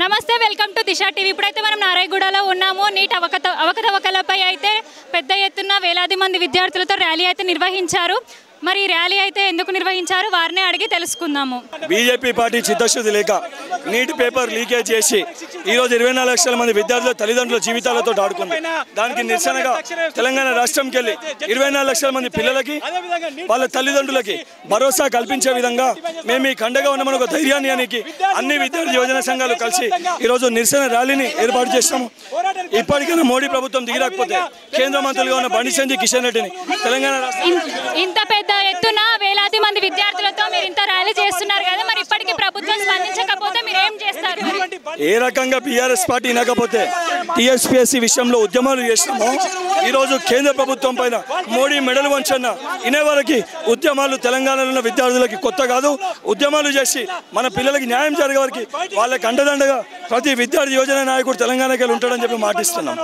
నమస్తే, welcome to Disha TV. ఇప్పుడైతే మనం నారాయణగూడలో ఉన్నాము. నీట్ అవకతవకలపై అయితే పెద్ద ఎత్తున వేలాది మంది విద్యార్థులతో ర్యాలీ అయితే నిర్వహించారు. మరి ర్యాలీ అయితే ఎందుకు నిర్వహించారు వారిని అడిగి తెలుసుకుందాము. బీజేపీ పార్టీ చిత్తశుద్ధి లేక నీట్ పేపర్ లీకేజ్ చేసి ఈరోజు 24 లక్షల మంది విద్యార్థుల తల్లిదండ్రుల జీవితాలతో ఆడుకుంది. దానికి నిరసనగా తెలంగాణ రాష్ట్రంకి వెళ్ళి 24 లక్షల మంది పిల్లలకి వాళ్ళ తల్లిదండ్రులకి భరోసా కల్పించే విధంగా మేము ఈ కండగా ఉన్నామని ఒక ధైర్యానికి అన్ని విద్యార్థి యోజన సంఘాలు కలిసి ఈరోజు నిరసన ర్యాలీని ఏర్పాటు చేస్తాము. ఇప్పటికైనా మోడీ ప్రభుత్వం దిగిరాకపోతే కేంద్ర మంత్రులుగా ఉన్న బండి సంజయ్ కిషన్ రెడ్డిని తెలంగాణ ఇంత పెద్ద ఎత్తున వేలాది మంది విద్యార్థులతో మీరు ఇంత ర్యాలీ చేస్తున్నారు కదా, మరి ఇప్పటికీ ప్రభుత్వం స్పందించకపోతే మీరు ఏం చేస్తారు? ఏ రకంగా బీఆర్ఎస్ పార్టీ వినకపోతే టీఎస్పీఎస్సీ విషయంలో ఉద్యమాలు చేసినామో ఈరోజు కేంద్ర ప్రభుత్వం పైన మోడీ మెడలు వంచన్న ఇనే వరకు ఉద్యమాలు తెలంగాణలో ఉన్న విద్యార్థులకి కొత్త కాదు. ఉద్యమాలు చేసి మన పిల్లలకి న్యాయం జరిగే వరకు వాళ్ళకి అండదండగా ప్రతి విద్యార్థి యోజన నాయకుడు తెలంగాణకి వెళ్ళి ఉంటాడని చెప్పి మాటిస్తున్నాం.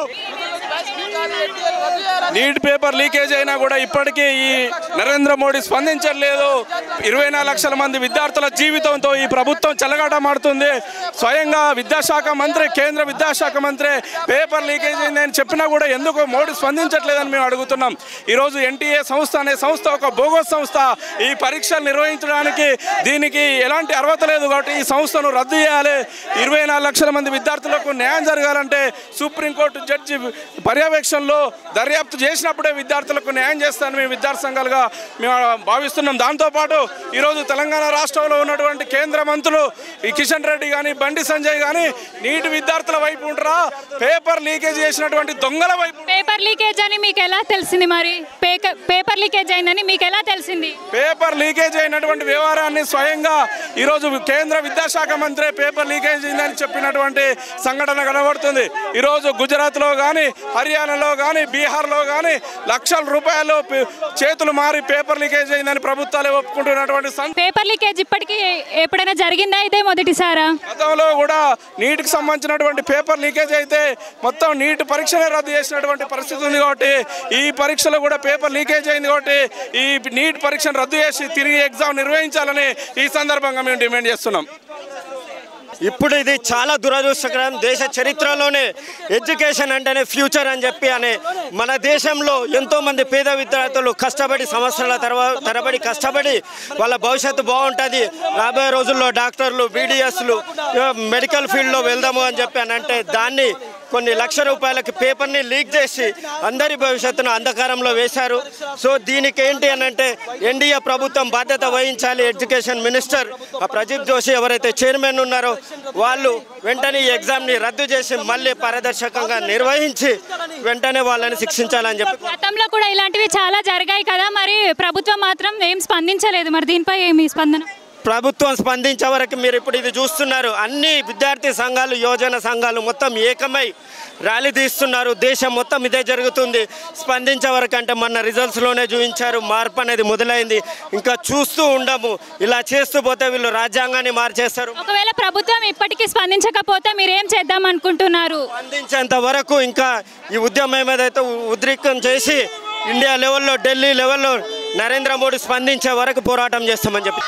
నీట్ పేపర్ లీకేజ్ అయినా కూడా ఇప్పటికీ ఈ నరేంద్ర మోడీ స్పందించట్లేదు. 24 లక్షల మంది విద్యార్థుల జీవితంతో ఈ ప్రభుత్వం చెలగాటమాడుతుంది. స్వయంగా విద్యాశాఖ మంత్రి, కేంద్ర విద్యాశాఖ మంత్రి పేపర్ లీకేజ్ అయిందని చెప్పినా కూడా ఎందుకు మోడీ స్పందించట్లేదని మేము అడుగుతున్నాం. ఈరోజు ఎన్టీఏ సంస్థ అనే సంస్థ ఒక బోగస్ సంస్థ. ఈ పరీక్షలు నిర్వహించడానికి దీనికి ఎలాంటి అర్హత లేదు కాబట్టి ఈ సంస్థను రద్దు చేయాలి. 24 లక్షల మంది విద్యార్థులకు న్యాయం జరగాలంటే సుప్రీంకోర్టు జడ్జి పర్యవేక్షణలో దర్యాప్తు చేసినప్పుడే విద్యార్థులకు న్యాయం చేస్తానని మేము విద్యార్థి సంఘాలుగా మేము భావిస్తున్నాం. దాంతోపాటు ఈరోజు తెలంగాణ రాష్ట్రంలో ఉన్నటువంటి కేంద్ర మంత్రులు ఈ కిషన్ రెడ్డి కానీ బండి సంజయ్ కానీ నీటి విద్యార్థుల వైపు ఉంటారా, పేపర్ లీకేజ్ చేసినటువంటి దొంగల వైపు? పేపర్ లీకేజ్ అని మీకు ఎలా తెలిసింది? మరి పేపర్ లీకేజ్ అయిందని మీకు ఎలా తెలిసింది? పేపర్ లీకేజ్ అయినటువంటి వ్యవహారాన్ని స్వయంగా ఈరోజు కేంద్ర విద్యాశాఖ మంత్రి పేపర్ లీకేజ్ అయిందని చెప్పినటువంటి సంఘటన కనబడుతుంది. ఈరోజు గుజరాత్లో కానీ, హర్యానాలో కానీ, బీహార్లో కానీ లక్షల రూపాయలు చేతులు మారి పేపర్ లీకేజ్ అయిందని ప్రభుత్వాలే ఒప్పుకుంటున్నటువంటి పేపర్ లీకేజ్ ఇప్పటికీ ఎప్పుడైనా జరిగిందా? ఇదే మొదటిసారా? గతంలో కూడా నీటికి సంబంధించినటువంటి పేపర్ లీకేజ్ అయితే మొత్తం నీటి పరీక్షనే రద్దు చేసినటువంటి పరిస్థితి ఉంది. కాబట్టి ఈ పరీక్షలో కూడా పేపర్ లీకేజ్ అయింది. కాబట్టి ఈ నీట్ పరీక్షను రద్దు చేసి తిరిగి ఎగ్జామ్ నిర్వహించాలని ఈ సందర్భంగా మేము డిమాండ్ చేస్తున్నాం. ఇప్పుడు ఇది చాలా దురదృష్టకరం. దేశ చరిత్రలోనే ఎడ్యుకేషన్ అంటేనే ఫ్యూచర్ అని చెప్పి మన దేశంలో ఎంతోమంది పేద విద్యార్థులు కష్టపడి సంవత్సరాల తరబడి కష్టపడి వాళ్ళ భవిష్యత్తు బాగుంటుంది, రాబోయే రోజుల్లో డాక్టర్లు, బీడీఎస్లు, మెడికల్ ఫీల్డ్లో వెళ్దాము అని చెప్పి అంటే దాన్ని కొన్ని లక్షల రూపాయలకి పేపర్ని లీక్ చేసి అందరి భవిష్యత్తును అంధకారంలో వేశారు. సో దీనికి ఏంటి అంటే ఎన్డీఏ ప్రభుత్వం బాధ్యత వహించాలి. ఎడ్యుకేషన్ మినిస్టర్ ప్రదీప్ జోషి ఎవరైతే చైర్మన్ ఉన్నారో వాళ్ళు వెంటనే ఈ ఎగ్జామ్ని రద్దు చేసి మళ్ళీ పారదర్శకంగా నిర్వహించి వెంటనే వాళ్ళని శిక్షించాలని చెప్పి. గతంలో కూడా ఇలాంటివి చాలా జరిగాయి కదా, మరి ప్రభుత్వం మాత్రం ఏం స్పందించలేదు. మరి దీనిపై ఏమి స్పందన? ప్రభుత్వం స్పందించే వరకు మీరు ఇప్పుడు ఇది చూస్తున్నారు. అన్ని విద్యార్థి సంఘాలు, యోజన సంఘాలు మొత్తం ఏకమై ర్యాలీ తీస్తున్నారు. దేశం మొత్తం ఇదే జరుగుతుంది. స్పందించే వరకు అంటే మన రిజల్ట్స్లోనే చూపించారు మార్పు అనేది మొదలైంది. ఇంకా చూస్తూ ఉండము. ఇలా చేస్తూ పోతే వీళ్ళు రాజ్యాంగాన్ని మార్చేస్తారు. ఒకవేళ ప్రభుత్వం ఇప్పటికీ స్పందించకపోతే మీరు ఏం చేద్దాం అనుకుంటున్నారు? స్పందించేంత వరకు ఇంకా ఈ ఉద్యమం ఏదైతే ఉద్రిక్తం చేసి ఇండియా లెవెల్లో, ఢిల్లీ లెవెల్లో నరేంద్ర మోడీ స్పందించే వరకు పోరాటం చేస్తామని చెప్పి.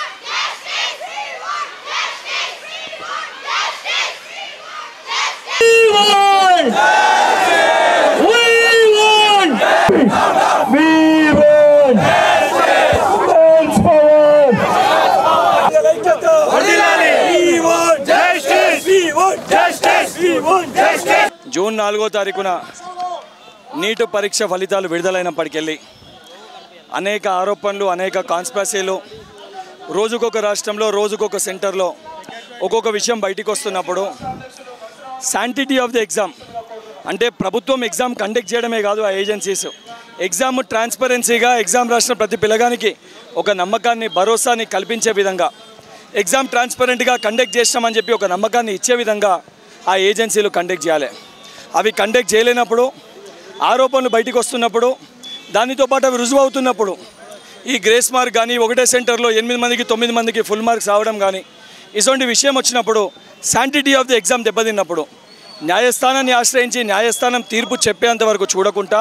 జూన్ 4వ తారీఖున నీట్ పరీక్ష ఫలితాలు విడుదలైనప్పటికెళ్ళి అనేక ఆరోపణలు, అనేక కాన్స్పిరసీలు, రోజుకొక రాష్ట్రంలో, రోజుకొక సెంటర్లో ఒక్కొక్క విషయం బయటికి వస్తున్నప్పుడు శాంటిటీ ఆఫ్ ది ఎగ్జామ్ అంటే ప్రభుత్వం ఎగ్జామ్ కండక్ట్ చేయడమే కాదు, ఆ ఏజెన్సీస్ ఎగ్జామ్ ట్రాన్స్పరెన్సీగా ఎగ్జామ్ రాసిన ప్రతి పిల్లగానికి ఒక నమ్మకాన్ని, భరోసాని కల్పించే విధంగా ఎగ్జామ్ ట్రాన్స్పరెంట్గా కండక్ట్ చేస్తామని చెప్పి ఒక నమ్మకాన్ని ఇచ్చే విధంగా ఆ ఏజెన్సీలు కండక్ట్ చేయాలి. అవి కండక్ట్ చేయలేనప్పుడు, ఆరోపణలు బయటికి వస్తున్నప్పుడు, దానితో పాటు అవి రుజువు అవుతున్నప్పుడు ఈ గ్రేస్ మార్క్ కానీ, ఒకటే సెంటర్లో 8 మందికి 9 మందికి ఫుల్ మార్క్స్ రావడం కానీ, ఇటువంటి విషయం వచ్చినప్పుడు శాంటిటీ ఆఫ్ ది ఎగ్జామ్ దెబ్బతిన్నప్పుడు న్యాయస్థానాన్ని ఆశ్రయించి న్యాయస్థానం తీర్పు చెప్పేంత వరకు చూడకుండా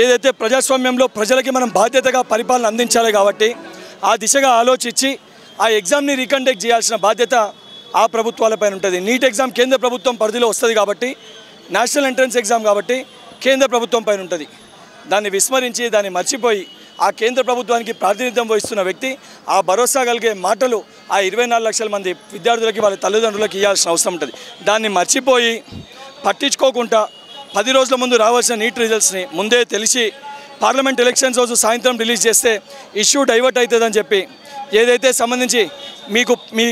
ఏదైతే ప్రజాస్వామ్యంలో ప్రజలకి మనం బాధ్యతగా పరిపాలన అందించాలి కాబట్టి ఆ దిశగా ఆలోచించి ఆ ఎగ్జామ్ని రీకండక్ట్ చేయాల్సిన బాధ్యత ఆ ప్రభుత్వాలపైన ఉంటుంది. నీట్ ఎగ్జామ్ కేంద్ర ప్రభుత్వం పరిధిలో వస్తుంది కాబట్టి, నేషనల్ ఎంట్రన్స్ ఎగ్జామ్ కాబట్టి కేంద్ర ప్రభుత్వం పైన ఉంటుంది. దాన్ని విస్మరించి దాన్ని మర్చిపోయి ఆ కేంద్ర ప్రభుత్వానికి ప్రాతినిధ్యం వహిస్తున్న వ్యక్తి ఆ భరోసా కలిగే మాటలు ఆ 24 లక్షల మంది విద్యార్థులకి వాళ్ళ తల్లిదండ్రులకి ఇవ్వాల్సిన అవసరం ఉంటుంది. దాన్ని మర్చిపోయి పట్టించుకోకుండా 10 రోజుల ముందు రావాల్సిన నీట్ రిజల్ట్స్ని ముందే తెలిసి పార్లమెంట్ ఎలక్షన్స్ రోజు సాయంత్రం రిలీజ్ చేస్తే ఇష్యూ డైవర్ట్ అవుతుందని చెప్పి ఏదైతే సంబంధించి మీ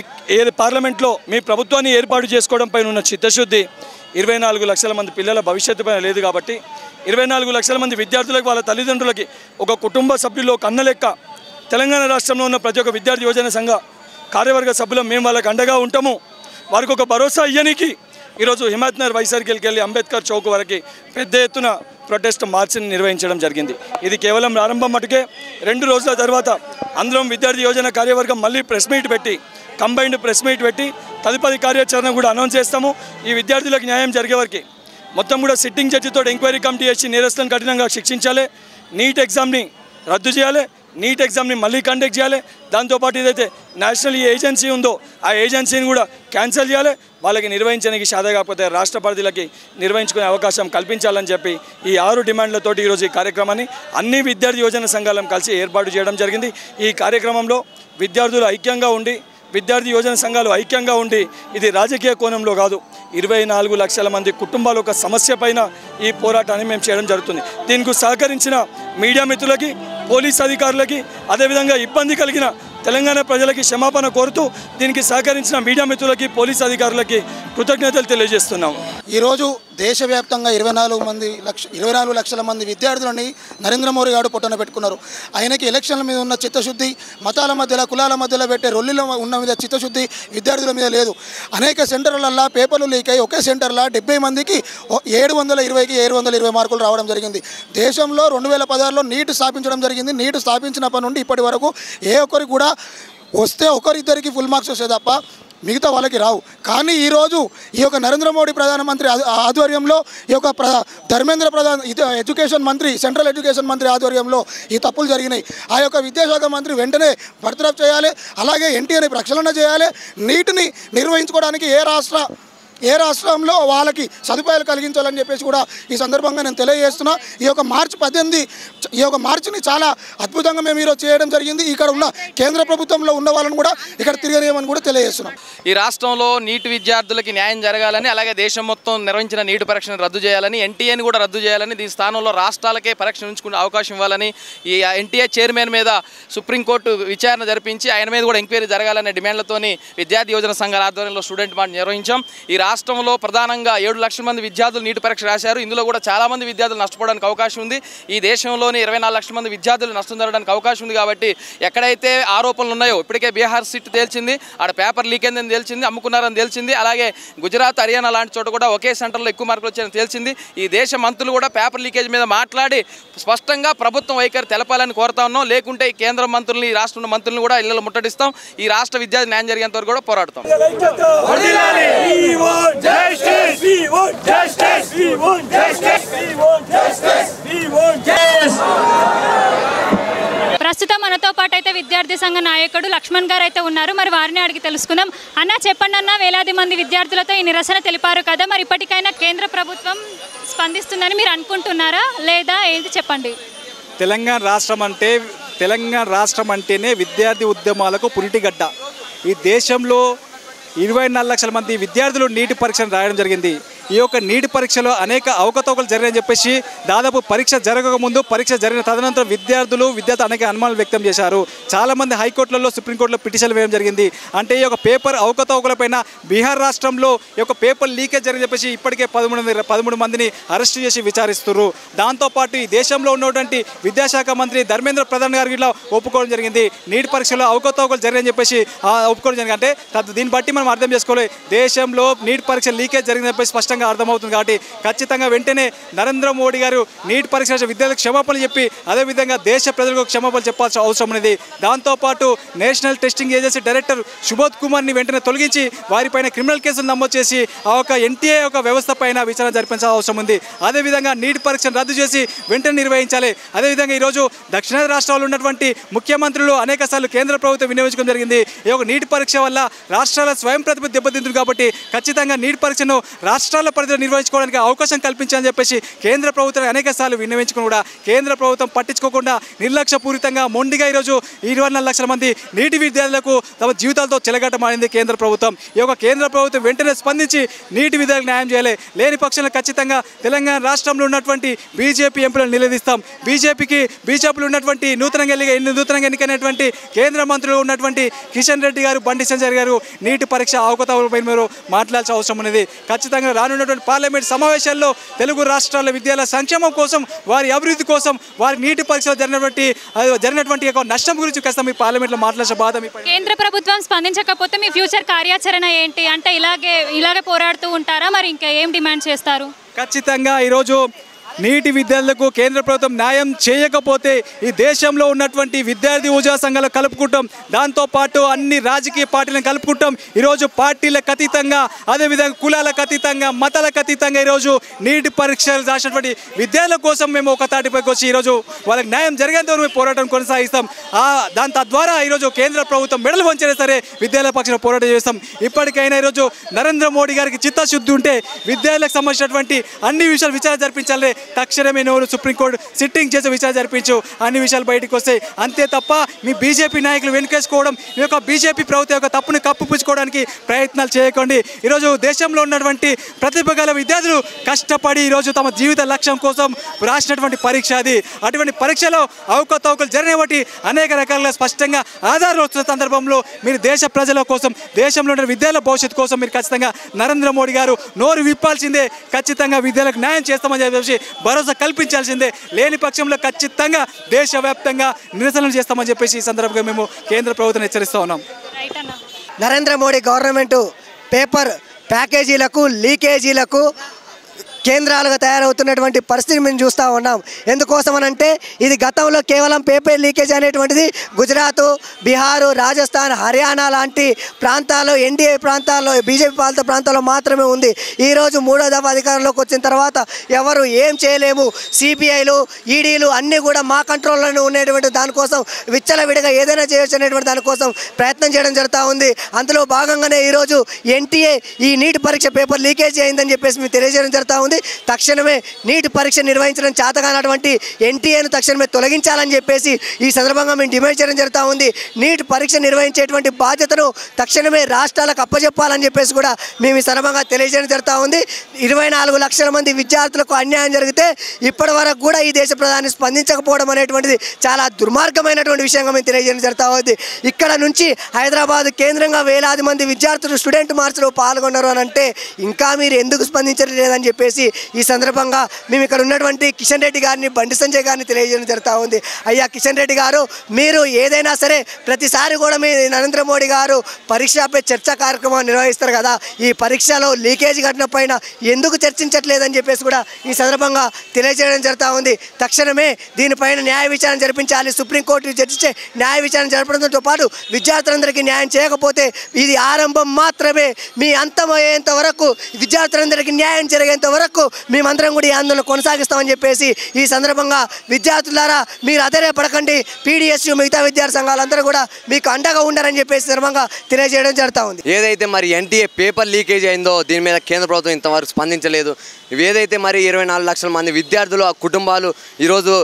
పార్లమెంట్లో మీ ప్రభుత్వాన్ని ఏర్పాటు చేసుకోవడం పైన ఉన్న చిత్తశుద్ధి 24 లక్షల మంది పిల్లల భవిష్యత్తు పైన లేదు కాబట్టి 24 లక్షల మంది విద్యార్థులకు వాళ్ళ తల్లిదండ్రులకి ఒక కుటుంబ సభ్యుల్లో కన్న లెక్క తెలంగాణ రాష్ట్రంలో ఉన్న ప్రతి ఒక్క విద్యార్థి యువజన సంఘ కార్యవర్గ సభ్యులు మేము వాళ్ళకి అండగా ఉంటాము. వారికి ఒక భరోసా ఇయ్యనికి ఈరోజు హిమాయత్నగర్ వై సర్కిల్కి వెళ్ళి అంబేద్కర్ చౌక్ వరకు పెద్ద ఎత్తున ప్రొటెస్ట్ మార్చిని నిర్వహించడం జరిగింది. ఇది కేవలం ప్రారంభం మటుకే. 2 రోజుల తర్వాత అందరం విద్యార్థి యోజన కార్యవర్గం మళ్ళీ ప్రెస్ మీట్ పెట్టి కంబైన్డ్ ప్రెస్ మీట్ పెట్టి తదుపరి కార్యాచరణ కూడా అనౌన్స్ చేస్తాము. ఈ విద్యార్థులకు న్యాయం జరిగే వరకు మొత్తం కూడా సిట్టింగ్ జడ్జితో ఎంక్వైరీ కమిటీ చేసి నేరస్తులను కఠినంగా శిక్షించాలి. నీట్ ఎగ్జామ్ని రద్దు చేయాలి. నీట్ ఎగ్జామ్ని మళ్ళీ కండక్ట్ చేయాలి. దాంతోపాటు ఏదైతే నేషనల్ ఏజెన్సీ ఉందో ఆ ఏజెన్సీని కూడా క్యాన్సిల్ చేయాలి. వాళ్ళకి నిర్వహించడానికి సాధ్యం కాకపోతే రాష్ట్ర పరిధిలకి నిర్వహించుకునే అవకాశం కల్పించాలని చెప్పి ఈ 6 డిమాండ్లతోటి ఈరోజు ఈ కార్యక్రమాన్ని అన్ని విద్యార్థి యోజన సంఘాలను కలిసి ఏర్పాటు చేయడం జరిగింది. ఈ కార్యక్రమంలో విద్యార్థులు ఐక్యంగా ఉండి విద్యార్థి యోజన సంఘాలు ఐక్యంగా ఉండి ఇది రాజకీయ కోణంలో కాదు 24 లక్షల మంది కుటుంబాల ఒక సమస్య పైన ఈ పోరాటాన్ని మేము చేయడం జరుగుతుంది. దీనికి సహకరించిన మీడియా మిత్రులకి, పోలీస్ అధికారులకి, అదేవిధంగా ఇబ్బంది కలిగిన తెలంగాణ ప్రజలకి క్షమాపణ కోరుతూ దీనికి సహకరించిన మీడియా మిత్రులకి, పోలీస్ అధికారులకి కృతజ్ఞతలు తెలియజేస్తున్నాం. ఈరోజు దేశవ్యాప్తంగా 24 లక్షల మంది విద్యార్థులని నరేంద్ర మోడీ గారు పొట్టన పెట్టుకున్నారు. ఆయనకి ఎలక్షన్ల మీద ఉన్న చిత్తశుద్ధి, మతాల మధ్యలో కులాల మధ్యలో పెట్టే రొల్లిలో ఉన్న మీద చిత్తశుద్ధి విద్యార్థుల మీద లేదు. అనేక సెంటర్లల్లో పేపర్లు లీక్ అయ్యి ఒకే సెంటర్లో 70 మందికి 720కి 720 మార్కులు రావడం జరిగింది. దేశంలో 2016లో నీట్ స్థాపించడం జరిగింది. నీట్ స్థాపించినప్పటి నుండి ఇప్పటి వరకు ఏ ఒక్కరికి కూడా వస్తే ఒకరిద్దరికి ఫుల్ మార్క్స్ వస్తే తప్ప మిగతా వాళ్ళకి రావు. కానీ ఈరోజు ఈ యొక్క నరేంద్ర మోడీ ప్రధానమంత్రి ఆధ్వర్యంలో ఈ యొక్క ధర్మేంద్ర ప్రధాన్ ఎడ్యుకేషన్ మంత్రి, సెంట్రల్ ఎడ్యుకేషన్ మంత్రి ఆధ్వర్యంలో ఈ తప్పులు జరిగినాయి. ఆ యొక్క విద్యాశాఖ మంత్రి వెంటనే బర్తరఫ్ చేయాలి. అలాగే ఎన్టీఆర్ని ప్రక్షాళన చేయాలి. నీటిని నిర్వహించుకోవడానికి ఏ రాష్ట్రంలో వాళ్ళకి సదుపాయాలు కలిగించాలని చెప్పేసి కూడా ఈ సందర్భంగా నేను తెలియజేస్తున్నా. ఈ యొక్క మార్చి 18 ఈ యొక్క మార్చిని చాలా అద్భుతంగా మేము ఈరోజు చేయడం జరిగింది. ఇక్కడ ఉన్న కేంద్ర ప్రభుత్వంలో ఉన్న వాళ్ళని కూడా ఇక్కడ తిరగనేయమని కూడా తెలియజేస్తున్నాం. ఈ రాష్ట్రంలో నీట్ విద్యార్థులకి న్యాయం జరగాలని, అలాగే దేశం మొత్తం నిర్వహించిన నీట్ పరీక్షను రద్దు చేయాలని, ఎన్టీఏని కూడా రద్దు చేయాలని, దీని స్థానంలో రాష్ట్రాలకే పరీక్ష ఉంచుకునే అవకాశం ఇవ్వాలని, ఈ ఎన్టీఏ చైర్మన్ మీద సుప్రీంకోర్టు విచారణ జరిపించి ఆయన మీద కూడా ఎంక్వైరీ జరగాలనే డిమాండ్లతోని విద్యార్థి యోజన సంఘాల ఆధ్వర్యంలో స్టూడెంట్ మార్చ్ నిర్వహించాం. ఈ రాష్ట్రంలో ప్రధానంగా 7 లక్షల మంది విద్యార్థులు నీటి పరీక్ష రాశారు. ఇందులో కూడా చాలామంది విద్యార్థులు నష్టపోవడానికి అవకాశం ఉంది. ఈ దేశంలోని 24 లక్షల మంది విద్యార్థులు నష్టం జరగడానికి అవకాశం ఉంది. కాబట్టి ఎక్కడైతే ఆరోపణలు ఉన్నాయో, ఇప్పటికే బీహార్ సిట్ తేల్చింది, ఆడ పేపర్ లీక్ అయిందని తేల్చింది, అమ్ముకున్నారని తేల్చింది. అలాగే గుజరాత్, హర్యానా లాంటి చోట కూడా ఒకే సెంటర్లో ఎక్కువ మార్కులు వచ్చాయని తేల్చింది. ఈ దేశ మంత్రులు కూడా పేపర్ లీకేజ్ మీద మాట్లాడి స్పష్టంగా ప్రభుత్వం వైఖరి తెలపాలని కోరుతా ఉన్నాం. లేకుంటే ఈ కేంద్ర మంత్రుల్ని, ఈ రాష్ట్ర మంత్రులను కూడా ఇళ్లలో ముట్టడిస్తాం. ఈ రాష్ట్ర విద్యార్థి న్యాయం జరిగేంత వరకు కూడా పోరాడతాం. ప్రస్తుతం మనతో పాటు అయితే విద్యార్థి సంఘ నాయకుడు లక్ష్మణ్ గారు అయితే ఉన్నారు. మరి వారిని అడిగి తెలుసుకుందాం. అన్న, చెప్పండి అన్న, వేలాది మంది విద్యార్థులతో ఈ నిరసన తెలిపారు కదా, మరి ఇప్పటికైనా కేంద్ర ప్రభుత్వం స్పందిస్తుందని మీరు అనుకుంటున్నారా లేదా, ఏంటి చెప్పండి. తెలంగాణ రాష్ట్రం అంటేనే విద్యార్థి ఉద్యమాలకు పురిటిగడ్డ. ఈ దేశంలో 24 లక్షల మంది విద్యార్థులు నీటి పరీక్షను రాయడం జరిగింది. ఈ యొక్క నీటి పరీక్షలో అనేక అవకతవకలు జరిగాయని చెప్పేసి దాదాపు పరీక్ష జరగకముందు, పరీక్ష జరిగిన తదనంతరం విద్యార్థులు అనేక అనుమానాలు వ్యక్తం చేశారు. చాలామంది హైకోర్టులలో, సుప్రీంకోర్టులో పిటిషన్లు వేయడం జరిగింది. అంటే ఈ యొక్క పేపర్ అవకతవకలపైన బీహార్ రాష్ట్రంలో ఈ యొక్క పేపర్ లీకేజ్ జరిగిన చెప్పేసి ఇప్పటికే 13 మందిని అరెస్ట్ చేసి విచారిస్తున్నారు. దాంతోపాటు ఈ దేశంలో ఉన్నటువంటి విద్యాశాఖ మంత్రి ధర్మేంద్ర ప్రధాన్ గారికి ఇలా ఒప్పుకోవడం జరిగింది. నీటి పరీక్షలో అవకతవకలు జరిగాయని చెప్పేసి ఒప్పుకోవడం జరిగింది. అంటే దీన్ని బట్టి మనం అర్థం చేసుకోవాలి, దేశంలో నీటి పరీక్ష లీకేజ్ జరిగిన చెప్పేసి స్పష్టంగా స్పష్టంగా అర్థమవుతుంది. కాబట్టి ఖచ్చితంగా వెంటనే నరేంద్ర మోడీ గారు నీట్ పరీక్ష విద్యార్థులకు క్షమాపణలు చెప్పి అదేవిధంగా దేశ ప్రజలకు క్షమాపణలు చెప్పాల్సిన అవసరం ఉన్నది. దాంతోపాటు national testing agency director Subodh కుమార్ని వెంటనే తొలగించి వారిపైన క్రిమినల్ కేసులు నమోదు చేసి ఆ ఒక ఎన్టీఏ ఒక వ్యవస్థ పైన విచారణ జరిపించాల్సిన అవసరం ఉంది. అదేవిధంగా నీట్ పరీక్షను రద్దు చేసి వెంటనే నిర్వహించాలి. అదేవిధంగా ఈరోజు దక్షిణాది రాష్ట్రాల్లో ఉన్నటువంటి ముఖ్యమంత్రులు అనేక సార్లు కేంద్ర ప్రభుత్వం వినియోగించడం జరిగింది. ఈ యొక్క నీట్ పరీక్ష వల్ల రాష్ట్రాల స్వయం ప్రతిపత్తి దెబ్బతింటుంది. కాబట్టి ఖచ్చితంగా నీట్ పరీక్షను రాష్ట్రాల పరిధిలో నిర్వహించుకోవడానికి అవకాశం కల్పించాలని చెప్పేసి కేంద్ర ప్రభుత్వం అనేక సార్లు విన్నవించుకుని కూడా కేంద్ర ప్రభుత్వం పట్టించుకోకుండా నిర్లక్ష్యపూరితంగా మొండిగా ఈరోజు 24 లక్షల మంది నీటి విద్యార్థులకు తమ జీవితాలతో చెలగట్టమాడింది కేంద్ర ప్రభుత్వం. ఈ యొక్క కేంద్ర ప్రభుత్వం వెంటనే స్పందించి నీటి విద్యార్థులకు న్యాయం చేయాలి. లేని పక్షంలో ఖచ్చితంగా తెలంగాణ రాష్ట్రంలో ఉన్నటువంటి బీజేపీ ఎంపీలను నిలదీస్తాం. బీజేపీలో ఉన్నటువంటి నూతనంగా ఎన్నికైనటువంటి కేంద్ర మంత్రులు ఉన్నటువంటి కిషన్ రెడ్డి గారు, బండి సంజయ్ గారు నీటి పరీక్ష అవకతవకలపై మీరు మాట్లాడాల్సిన అవసరం ఉన్నది. ఖచ్చితంగా రానున్నటువంటి పార్లమెంట్ సమావేశాల్లో తెలుగు రాష్ట్రాల విద్యాలయ సంక్షేమం కోసం, వారి అభివృద్ధి కోసం, వారి నీటి పరీక్షలో జరిగినటువంటి నష్టం గురించి ఖచ్చితంగా మీ పార్లమెంట్లో మాట్లాడే బాధ. కేంద్ర ప్రభుత్వం స్పందించకపోతే మీ ఫ్యూచర్ కార్యాచరణ ఏంటి? అంటే ఇలాగే పోరాడుతూ ఉంటారా? మరి ఇంకా ఏం డిమాండ్ చేస్తారు? ఖచ్చితంగా ఈరోజు నీటి విద్యార్థులకు కేంద్ర ప్రభుత్వం న్యాయం చేయకపోతే ఈ దేశంలో ఉన్నటువంటి విద్యార్థి ఉద్యోగ సంఘాలు కలుపుకుంటాం. దాంతోపాటు అన్ని రాజకీయ పార్టీలను కలుపుకుంటాం. ఈరోజు పార్టీలకు అతీతంగా, అదేవిధంగా కులాలకు అతీతంగా, మతాలకు అతీతంగా ఈరోజు నీటి పరీక్షలు రాసినటువంటి విద్యార్థుల కోసం మేము ఒక తాటిపైకి వచ్చి ఈరోజు వాళ్ళకి న్యాయం జరిగేంత వరకు మేము పోరాటం కొనసాగిస్తాం. తద్వారా ఈరోజు కేంద్ర ప్రభుత్వం మెడలు వంచినా సరే విద్యార్థుల పక్షాన పోరాటం చేస్తాం. ఇప్పటికైనా ఈరోజు నరేంద్ర మోడీ గారికి చిత్తశుద్ధి ఉంటే విద్యార్థులకు సంబంధించినటువంటి అన్ని విషయాలు విచారణ జరిపించాలి. తక్షణమే నువ్వు సుప్రీంకోర్టు సిట్టింగ్ చేసి విచారణ జరిపించు, అన్ని విషయాలు బయటకు వస్తాయి. అంతే తప్ప మీ బీజేపీ నాయకులు వెనుకేసుకోవడం, ఈ యొక్క బీజేపీ ప్రభుత్వం యొక్క తప్పుని కప్పుపుచ్చుకోవడానికి ప్రయత్నాలు చేయకండి. ఈరోజు దేశంలో ఉన్నటువంటి ప్రతిభ గల విద్యార్థులు కష్టపడి ఈరోజు తమ జీవిత లక్ష్యం కోసం రాసినటువంటి పరీక్ష అది. అటువంటి పరీక్షలో అవకతవకలు జరిగినటువంటి అనేక రకాలుగా స్పష్టంగా ఆధారాలు వస్తున్న సందర్భంలో మీరు దేశ ప్రజల కోసం, దేశంలో ఉన్న విద్యార్థుల భవిష్యత్తు కోసం మీరు ఖచ్చితంగా నరేంద్ర మోడీ గారు నోరు విప్పాల్సిందే. ఖచ్చితంగా విద్యార్థులకు న్యాయం చేస్తామని చెప్పేసి భరోసా కల్పించాల్సిందే. లేని పక్షంలో ఖచ్చితంగా దేశవ్యాప్తంగా నిరసనలు చేస్తామని చెప్పేసి ఈ సందర్భంగా మేము కేంద్ర ప్రభుత్వం హెచ్చరిస్తూ ఉన్నాం. నరేంద్ర మోడీ గవర్నమెంట్ పేపర్ ప్యాకేజీలకు, లీకేజీలకు కేంద్రాలుగా తయారవుతున్నటువంటి పరిస్థితి మేము చూస్తూ ఉన్నాం. ఎందుకోసమనంటే ఇది గతంలో కేవలం పేపర్ లీకేజ్ అనేటువంటిది గుజరాత్, బీహారు, రాజస్థాన్, హర్యానా లాంటి ప్రాంతాల్లో, ఎన్డీఏ ప్రాంతాల్లో, బీజేపీ పాలిత ప్రాంతాల్లో మాత్రమే ఉంది. ఈరోజు 3వ దఫా అధికారంలోకి వచ్చిన తర్వాత ఎవరు ఏం చేయలేము, సిబిఐలు, ఈడీలు అన్నీ కూడా మా కంట్రోల్లోనే ఉండేటువంటి దానికోసం విచ్చలవిడిగా ఏదైనా చేయొచ్చు అనేటువంటి దానికోసం ప్రయత్నం చేయడం జరుగుతూ ఉంది. అందులో భాగంగానే ఈరోజు ఎన్టీఏ ఈ నీటి పరీక్ష పేపర్ లీకేజ్ అయిందని చెప్పేసి మేము తెలియజేయడం జరుగుతూ ఉంది. తక్షణమే నీటి పరీక్ష నిర్వహించడం చేతగానటువంటి ఎన్టీఏను తక్షణమే తొలగించాలని చెప్పేసి ఈ సందర్భంగా మేము డిమాండ్ చేయడం జరుగుతూ ఉంది. నీటి పరీక్ష నిర్వహించేటువంటి బాధ్యతను తక్షణమే రాష్ట్రాలకు అప్పచెప్పాలని చెప్పేసి కూడా మేము ఈ సందర్భంగా తెలియజేయడం జరుగుతూ ఉంది. 24 లక్షల మంది విద్యార్థులకు అన్యాయం జరిగితే ఇప్పటి వరకు కూడా ఈ దేశ ప్రధాని స్పందించకపోవడం అనేటువంటిది చాలా దుర్మార్గమైనటువంటి విషయంగా మేము తెలియజేయడం జరుగుతూ ఉంది. ఇక్కడ నుంచి హైదరాబాద్ కేంద్రంగా వేలాది మంది విద్యార్థులు స్టూడెంట్ మార్చ్లో పాల్గొన్నారు అని అంటే ఇంకా మీరు ఎందుకు స్పందించలేదని చెప్పేసి ఈ సందర్భంగా మేము ఇక్కడ ఉన్నటువంటి కిషన్ రెడ్డి గారిని, బండి సంజయ్ గారిని తెలియజేయడం జరుగుతూ ఉంది. అయ్యా కిషన్ రెడ్డి గారు, మీరు ఏదైనా సరే ప్రతిసారి కూడా మీ నరేంద్ర మోడీ గారు పరీక్షపై చర్చా కార్యక్రమం నిర్వహిస్తారు కదా, ఈ పరీక్షలో లీకేజ్ ఘటన పైన ఎందుకు చర్చించట్లేదని చెప్పేసి కూడా ఈ సందర్భంగా తెలియజేయడం జరుగుతూ ఉంది. తక్షణమే దీనిపైన న్యాయ విచారణ జరిపించాలి. సుప్రీంకోర్టు జడ్జిచే న్యాయ విచారణ జరపడంతో పాటు విద్యార్థులందరికీ న్యాయం చేయకపోతే ఇది ఆరంభం మాత్రమే. మీ అంతమయ్యేంత వరకు, విద్యార్థులందరికీ న్యాయం జరిగేంత వరకు మేమందరం కూడా ఈ ఆందోళన కొనసాగిస్తామని చెప్పేసి ఈ సందర్భంగా విద్యార్థులారా మీరు అదరే పడకండి, పీడిఎస్యు మిగతా విద్యార్థి సంఘాలందరూ కూడా మీకు అండగా ఉండాలని చెప్పేసి సందర్భంగా తెలియజేయడం జరుగుతూ ఉంది. ఏదైతే మరి ఎన్టీఏ పేపర్ లీకేజ్ అయిందో దీని మీద కేంద్ర ప్రభుత్వం ఇంతవరకు స్పందించలేదు. ఏదైతే మరి 24 లక్షల మంది విద్యార్థులు, ఆ కుటుంబాలు ఈరోజు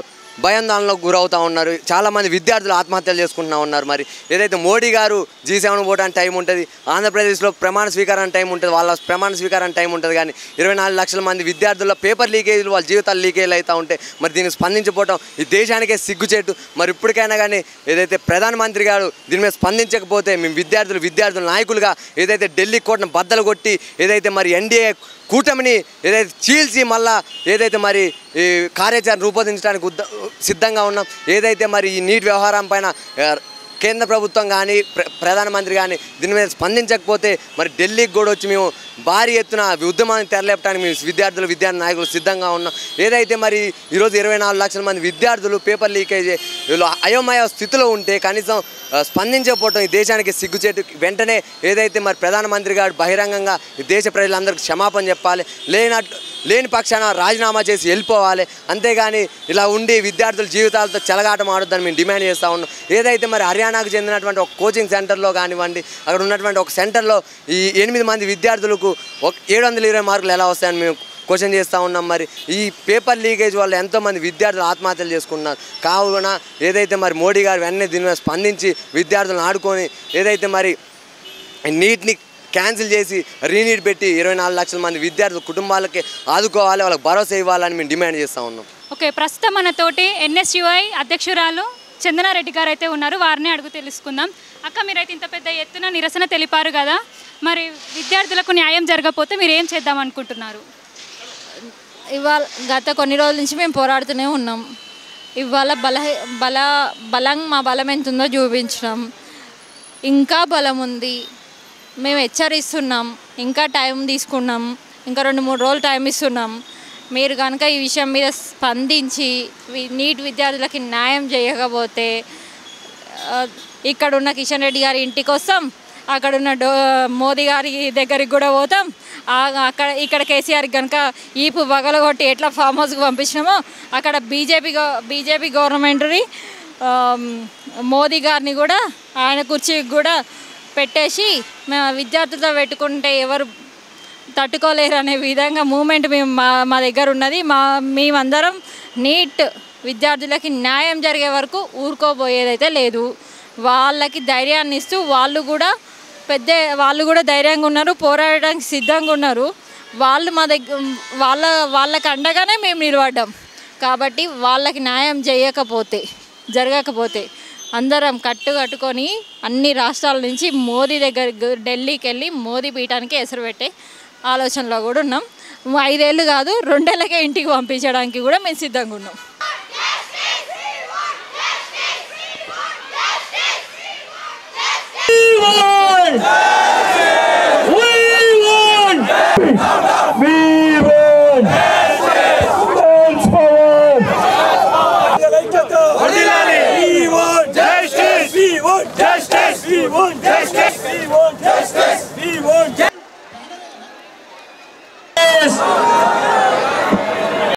భయాందోళనకు గురవుతూ ఉన్నారు. చాలామంది విద్యార్థులు ఆత్మహత్యలు చేసుకుంటూ ఉన్నారు. మరి ఏదైతే మోడీ గారు G7 పోవడానికి టైం ఉంటుంది, ఆంధ్రప్రదేశ్లో ప్రమాణ స్వీకారానికి టైం ఉంటుంది, వాళ్ళ ప్రమాణ స్వీకారానికి టైం ఉంటుంది. కానీ 24 లక్షల మంది విద్యార్థుల పేపర్ లీకేజీలు, వాళ్ళ జీవితాలు లీకేజీలు అవుతూ ఉంటే మరి దీనికి స్పందించకపోవడం ఈ దేశానికే సిగ్గుచేటు. మరి ఇప్పటికైనా కానీ ఏదైతే ప్రధానమంత్రి గారు దీని మీద స్పందించకపోతే మేము విద్యార్థుల నాయకులుగా ఏదైతే ఢిల్లీ కోటను బద్దలు కొట్టి ఏదైతే మరి ఎన్డీఏ కూటమిని ఏదైతే చీల్చి మళ్ళా ఏదైతే మరి ఈ కార్యాచరణ రూపొందించడానికి సిద్ధంగా ఉన్నాం. ఏదైతే మరి ఈ నీటి వ్యవహారం పైన కేంద్ర ప్రభుత్వం కానీ ప్రధానమంత్రి కానీ దీని మీద స్పందించకపోతే మరి ఢిల్లీకి కూడా వచ్చి మేము భారీ ఎత్తున ఉద్యమాన్ని తెరలేపడానికి మేము విద్యార్థి నాయకులు సిద్ధంగా ఉన్నాం. ఏదైతే మరి ఈరోజు 24 లక్షల మంది విద్యార్థులు పేపర్ లీకేజ్ అయోమయ స్థితిలో ఉంటే కనీసం స్పందించకపోవడం ఈ దేశానికి సిగ్గుచేటు. వెంటనే ఏదైతే మరి ప్రధానమంత్రి గారు బహిరంగంగా ఈ దేశ ప్రజలందరికీ క్షమాపణ చెప్పాలి, లేని పక్షాన రాజీనామా చేసి వెళ్ళిపోవాలి. అంతేగాని ఇలా ఉండి విద్యార్థుల జీవితాలతో చెలగాటం ఆడొద్దని మేము డిమాండ్ చేస్తూ ఉన్నాం. ఏదైతే మరి హర్యానాకు చెందినటువంటి ఒక కోచింగ్ సెంటర్లో కానివ్వండి, అక్కడ ఉన్నటువంటి ఒక సెంటర్లో ఈ 8 మంది విద్యార్థులకు 720 మార్కులు ఎలా వస్తాయని మేము క్వశ్చన్ చేస్తూ ఉన్నాం. మరి ఈ పేపర్ లీకేజ్ వల్ల ఎంతోమంది విద్యార్థులు ఆత్మహత్యలు చేసుకున్నారు. కావున ఏదైతే మరి మోడీ గారు వెంటనే దీని మీద స్పందించి విద్యార్థులను ఆడుకొని ఏదైతే మరి నీట్ని క్యాన్సిల్ చేసి రీనీట్ పెట్టి 24 లక్షల మంది విద్యార్థుల కుటుంబాలకి ఆదుకోవాలి, వాళ్ళకి భరోసా ఇవ్వాలని మేము డిమాండ్ చేస్తూ ఉన్నాం. ఓకే, ప్రస్తుతం మనతోటి NSUI అధ్యక్షురాలు చందనారెడ్డి గారు అయితే ఉన్నారు. వారిని అడుగు తెలుసుకుందాం. అక్క, మీరైతే ఇంత పెద్ద ఎత్తున నిరసన తెలిపారు కదా, మరి విద్యార్థులకు న్యాయం జరగకపోతే మీరు ఏం చేద్దాం అనుకుంటున్నారు? ఇవాళ గత కొన్ని రోజుల నుంచి మేము పోరాడుతూనే ఉన్నాం. ఇవాళ బలం మా బలం ఎంత ఉందో చూపించినాం. ఇంకా బలం ఉంది, మేము హెచ్చరిస్తున్నాం. ఇంకా టైం తీసుకున్నాం, ఇంకా 2-3 రోజులు టైం ఇస్తున్నాం. మీరు కనుక ఈ విషయం మీద స్పందించి నీట్ విద్యార్థులకి న్యాయం చేయకపోతే ఇక్కడున్న కిషన్ రెడ్డి గారి ఇంటికి వస్తాం, అక్కడున్న మోదీ గారి దగ్గరికి కూడా పోతాం. ఇక్కడ కేసీఆర్కి కనుక ఈపు పగలగొట్టి ఎట్లా ఫామ్ హౌస్కి పంపించినామో అక్కడ బీజేపీ గవర్నమెంట్ని మోదీ గారిని కూడా ఆయన కుర్చీకి కూడా పెట్టేసి మేము విద్యార్థులతో పెట్టుకుంటే ఎవరు తట్టుకోలేరు అనే విధంగా మూమెంట్ మేము మా దగ్గర ఉన్నది. మేమందరం నీట్ విద్యార్థులకి న్యాయం జరిగే వరకు ఊరుకోబోయేదైతే లేదు. వాళ్ళకి ధైర్యాన్ని ఇస్తూ వాళ్ళు కూడా ధైర్యంగా ఉన్నారు, పోరాడడానికి సిద్ధంగా ఉన్నారు. వాళ్ళు మా దగ్గర వాళ్ళకి అండగానే మేము నిలబడ్డాం. కాబట్టి వాళ్ళకి న్యాయం జరగకపోతే అందరం కట్టుకొని అన్ని రాష్ట్రాల నుంచి మోదీ దగ్గర ఢిల్లీకి వెళ్ళి మోదీ పీఠానికి ఎసరు పెట్టే ఆలోచనలో కూడా ఉన్నాం. 5 ఏళ్ళు కాదు 2 ఏళ్ళకే ఇంటికి పంపించడానికి కూడా మేము సిద్ధంగా ఉన్నాం. We won!